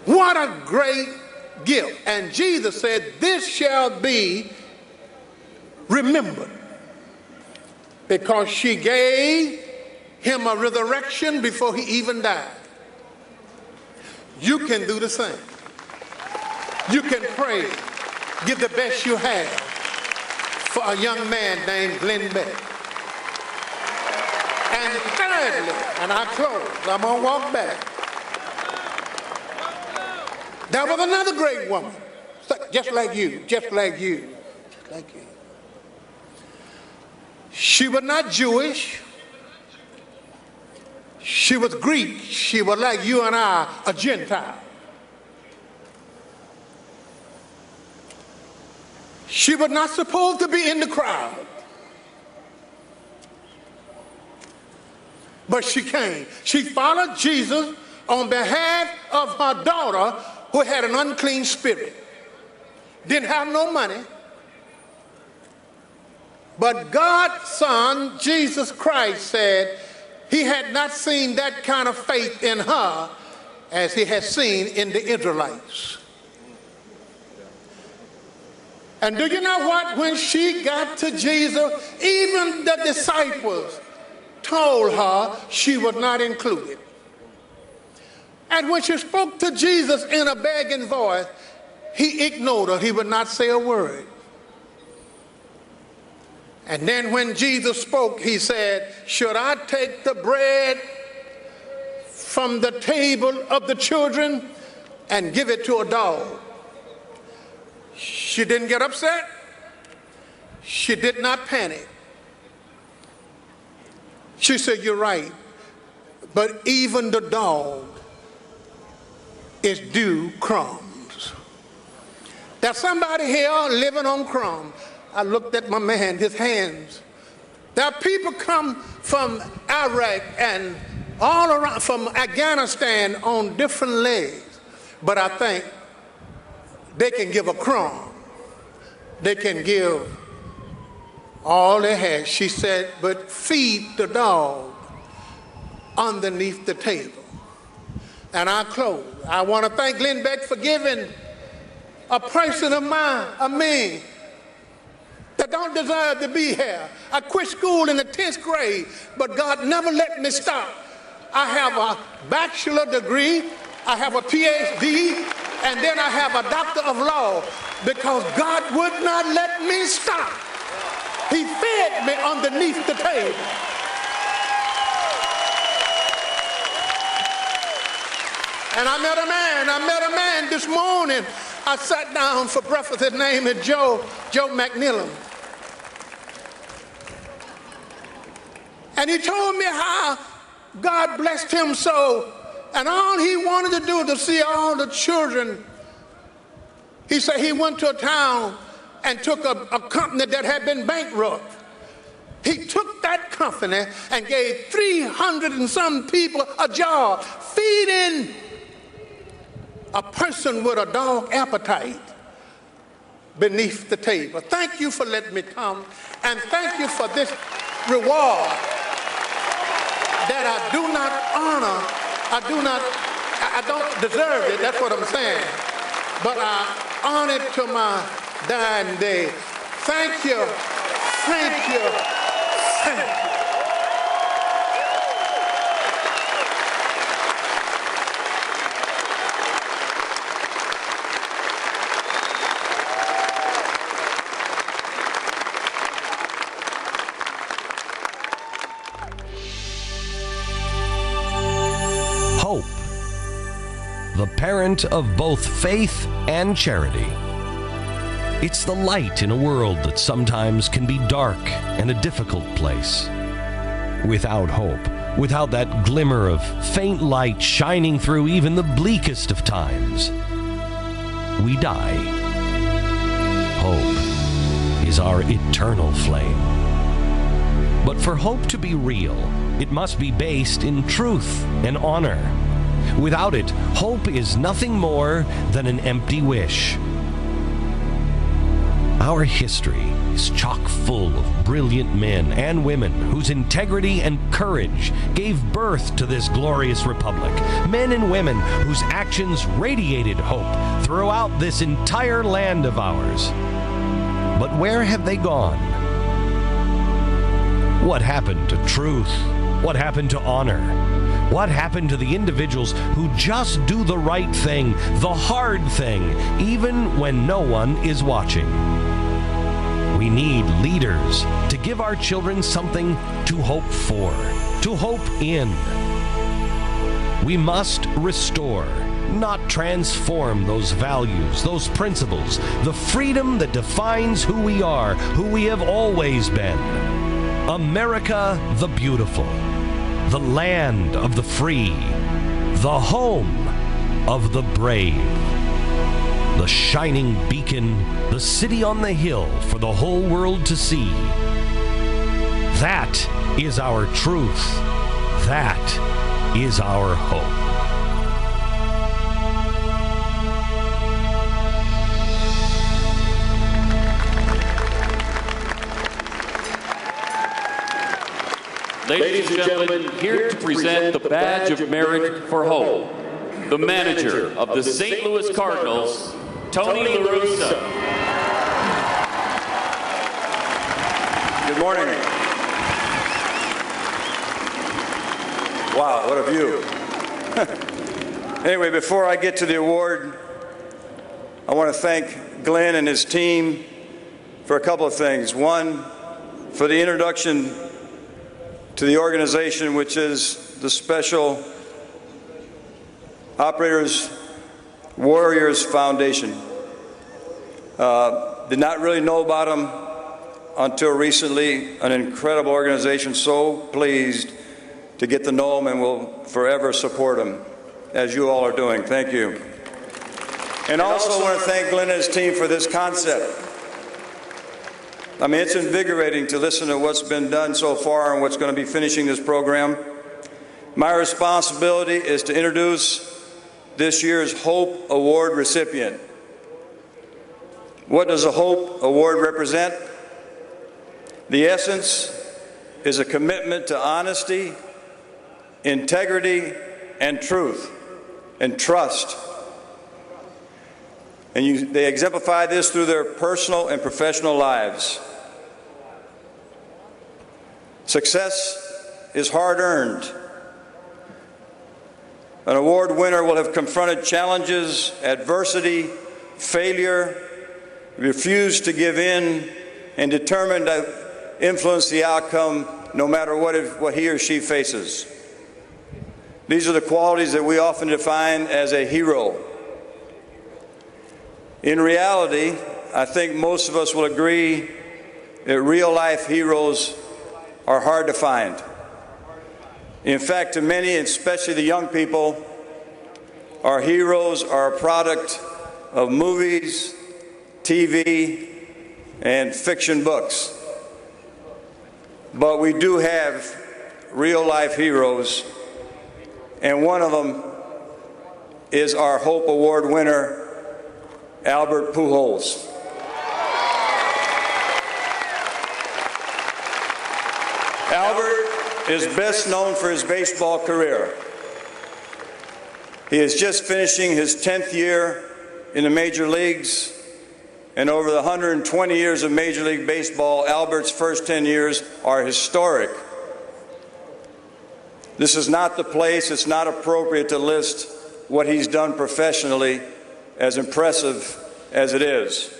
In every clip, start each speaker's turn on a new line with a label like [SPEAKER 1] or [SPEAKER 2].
[SPEAKER 1] What a great gift. And Jesus said, this shall be remembered, because she gave him a resurrection before he even died. You can do the same. You can pray, give the best you have for a young man named Glenn Beck. And thirdly, and I close, I'm going to walk back. There was another great woman, just like you, just like you, just like you. She was not Jewish. She was Greek. She was like you and I, a Gentile. She was not supposed to be in the crowd. But she came. She followed Jesus on behalf of her daughter who had an unclean spirit. Didn't have no money. But God's Son, Jesus Christ, said he had not seen that kind of faith in her as he had seen in the Israelites. And do you know what? When she got to Jesus, even the disciples told her she was not included. And when she spoke to Jesus in a begging voice, he ignored her. He would not say a word. And then when Jesus spoke, he said, should I take the bread from the table of the children and give it to a dog? She didn't get upset. She did not panic. She said, you're right, but even the dog is due crumbs. There's somebody here living on crumbs. I looked at my man, his hands. There are people come from Iraq and all around, from Afghanistan on different legs. But I think they can give a crumb. They can give all they have. She said, but feed the dog underneath the table. And I close. I want to thank Glenn Beck for giving a person of mine, a man, that don't deserve to be here. I quit school in the 10th grade, but God never let me stop. I have a bachelor degree, I have a PhD, and then I have a doctor of law, because God would not let me stop. He fed me underneath the table. And I met a man this morning. I sat down for breakfast. His name is Joe McNeilum. And he told me how God blessed him so, and all he wanted to do to see all the children. He said he went to a town and took a company that had been bankrupt. He took that company and gave 300 and some people a job, feeding a person with a dog appetite beneath the table. Thank you for letting me come, and thank you for this reward that I do not honor. I don't deserve it, that's what I'm saying. But I honor it to my dying day. Thank you, thank you, thank you.
[SPEAKER 2] The parent of both faith and charity. It's the light in a world that sometimes can be dark and a difficult place. Without hope, without that glimmer of faint light shining through even the bleakest of times, we die. Hope is our eternal flame. But for hope to be real, it must be based in truth and honor. Without it, hope is nothing more than an empty wish. Our history is chock full of brilliant men and women whose integrity and courage gave birth to this glorious republic. Men and women whose actions radiated hope throughout this entire land of ours. But where have they gone? What happened to truth? What happened to honor? What happened to the individuals who just do the right thing, the hard thing, even when no one is watching? We need leaders to give our children something to hope for, to hope in. We must restore, not transform those values, those principles, the freedom that defines who we are, who we have always been. America the beautiful, the land of the free, the home of the brave, the shining beacon, the city on the hill for the whole world to see. That is our truth. That is our hope.
[SPEAKER 3] Ladies and gentlemen, here to present the Badge of Merit for Hope, the manager of the St. Louis Cardinals, Tony La Russa.
[SPEAKER 4] Good morning. Wow, what a view. Anyway, before I get to the award, I want to thank Glenn and his team for a couple of things. One, for the introduction to the organization, which is the Special Operators Warriors Foundation. Did not really know about them until recently. An incredible organization. So pleased to get to know them, and will forever support them, as you all are doing. Thank you. And also want to thank Glenn and his team for this concept. I mean, it's invigorating to listen to what's been done so far and what's going to be finishing this program. My responsibility is to introduce this year's Hope Award recipient. What does a Hope Award represent? The essence is a commitment to honesty, integrity, and truth, and trust. And they exemplify this through their personal and professional lives. Success is hard-earned. An award winner will have confronted challenges, adversity, failure, refused to give in, and determined to influence the outcome no matter what he or she faces. These are the qualities that we often define as a hero. In reality, I think most of us will agree that real-life heroes are hard to find. In fact, to many, especially the young people, our heroes are a product of movies, TV, and fiction books. But we do have real-life heroes, and one of them is our Hope Award winner, Albert Pujols. Albert is best known for his baseball career. He is just finishing his 10th year in the major leagues, and over the 120 years of Major League Baseball, Albert's first 10 years are historic. This is not the place, it's not appropriate to list what he's done professionally, as impressive as it is.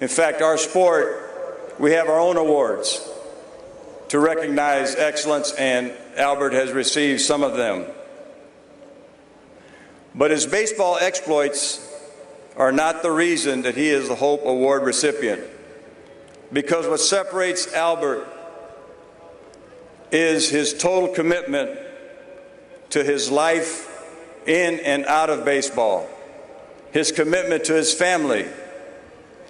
[SPEAKER 4] In fact, our sport, we have our own awards to recognize excellence, and Albert has received some of them. But his baseball exploits are not the reason that he is the Hope Award recipient, because what separates Albert is his total commitment to his life in and out of baseball, his commitment to his family,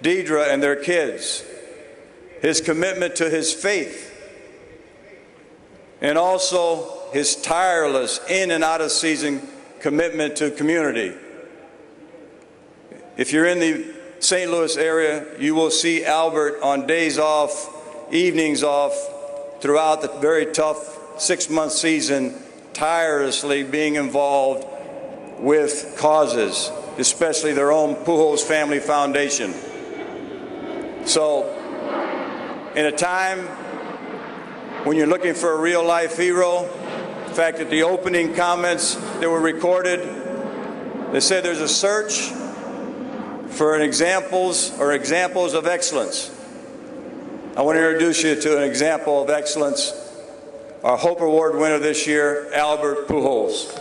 [SPEAKER 4] Deidre and their kids, his commitment to his faith, and also his tireless in and out of season commitment to community. If you're in the St. Louis area, you will see Albert on days off, evenings off, throughout the very tough 6-month season, tirelessly being involved with causes, especially their own Pujols Family Foundation. So, in a time when you're looking for a real-life hero, the fact that the opening comments that were recorded, they said there's a search for examples of excellence. I want to introduce you to an example of excellence, our Hope Award winner this year, Albert Pujols.